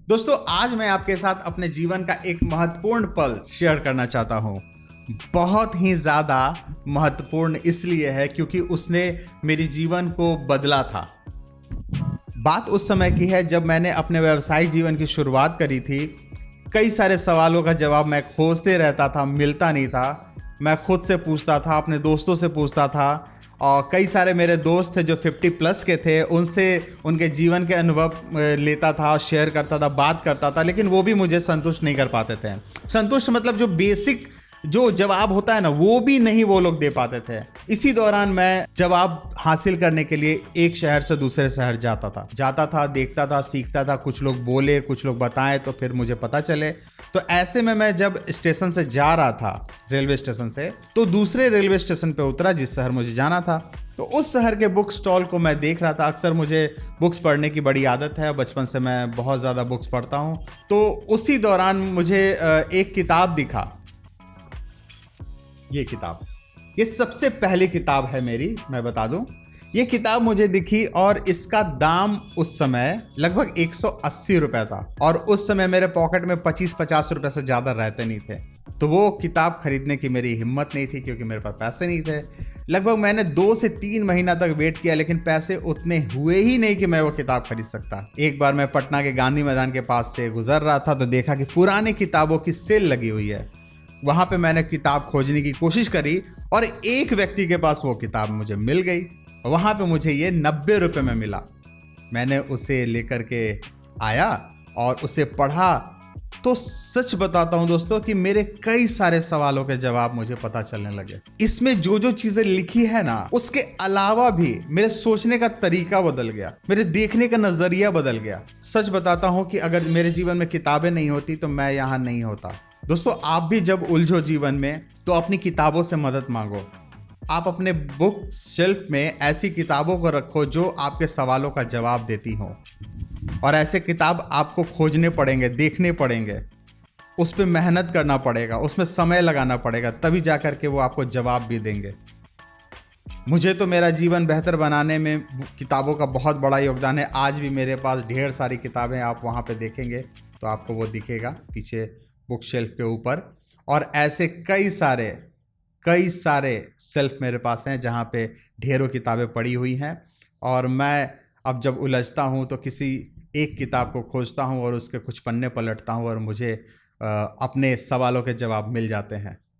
दोस्तों, आज मैं आपके साथ अपने जीवन का एक महत्वपूर्ण पल शेयर करना चाहता हूँ। बहुत ही ज़्यादा महत्वपूर्ण इसलिए है क्योंकि उसने मेरे जीवन को बदला था। बात उस समय की है जब मैंने अपने व्यावसायिक जीवन की शुरुआत करी थी। कई सारे सवालों का जवाब मैं खोजते रहता था, मिलता नहीं था। मैं खुद से पूछता था, अपने दोस्तों से पूछता था, और कई सारे मेरे दोस्त थे जो 50 प्लस के थे, उनसे उनके जीवन के अनुभव लेता था, शेयर करता था, बात करता था, लेकिन वो भी मुझे संतुष्ट नहीं कर पाते थे। संतुष्ट मतलब जो बेसिक जो जवाब होता है ना, वो भी नहीं वो लोग दे पाते थे। इसी दौरान मैं जवाब हासिल करने के लिए एक शहर से दूसरे शहर जाता था, देखता था, सीखता था। कुछ लोग बोले, कुछ लोग बताएं, तो फिर मुझे पता चले। तो ऐसे में मैं जब स्टेशन से जा रहा था, रेलवे स्टेशन से, तो दूसरे रेलवे स्टेशन पे उतरा जिस शहर मुझे जाना था। तो उस शहर के बुक स्टॉल को मैं देख रहा था। अक्सर मुझे बुक्स पढ़ने की बड़ी आदत है, बचपन से मैं बहुत ज़्यादा बुक्स पढ़ता हूँ। तो उसी दौरान मुझे एक किताब दिखा। ये सबसे पहली किताब है मेरी, मैं बता दूं। ये किताब मुझे दिखी और इसका दाम उस समय लगभग 180 रुपए था, और उस समय मेरे पॉकेट में 25-50 रुपए से ज़्यादा रहते नहीं थे। तो वो किताब खरीदने की मेरी हिम्मत नहीं थी क्योंकि मेरे पास पैसे नहीं थे। लगभग मैंने 2 से 3 महीना तक वेट किया, लेकिन पैसे उतने हुए ही नहीं कि मैं वो किताब खरीद सकता। एक बार मैं पटना के गांधी मैदान के पास से गुजर रहा था तो देखा कि पुरानी किताबों की सेल लगी हुई है। वहां पे मैंने किताब खोजने की कोशिश करी और एक व्यक्ति के पास वो किताब मुझे मिल गई। वहां पे मुझे ये 90 रुपए में मिला। मैंने उसे लेकर के आया और उसे पढ़ा। तो सच बताता हूं दोस्तों कि मेरे कई सारे सवालों के जवाब मुझे पता चलने लगे। इसमें जो जो चीजें लिखी है ना, उसके अलावा भी मेरे सोचने का तरीका बदल गया, मेरे देखने का नजरिया बदल गया। सच बताता हूं कि अगर मेरे जीवन में किताबें नहीं होती तो मैं यहां नहीं होता। दोस्तों, आप भी जब उलझो जीवन में तो अपनी किताबों से मदद मांगो। आप अपने बुक शेल्फ में ऐसी किताबों को रखो जो आपके सवालों का जवाब देती हो, और ऐसे किताब आपको खोजने पड़ेंगे, देखने पड़ेंगे, उस पर मेहनत करना पड़ेगा, उसमें समय लगाना पड़ेगा, तभी जाकर के वो आपको जवाब भी देंगे। मुझे तो मेरा जीवन बेहतर बनाने में किताबों का बहुत बड़ा योगदान है। आज भी मेरे पास ढेर सारी किताबें, आप वहाँ पे देखेंगे तो आपको वो दिखेगा पीछे बुक शेल्फ के ऊपर। और ऐसे कई सारे शेल्फ मेरे पास हैं जहाँ पे ढेरों किताबें पड़ी हुई हैं। और मैं अब जब उलझता हूँ तो किसी एक किताब को खोजता हूँ और उसके कुछ पन्ने पलटता हूँ और मुझे अपने सवालों के जवाब मिल जाते हैं।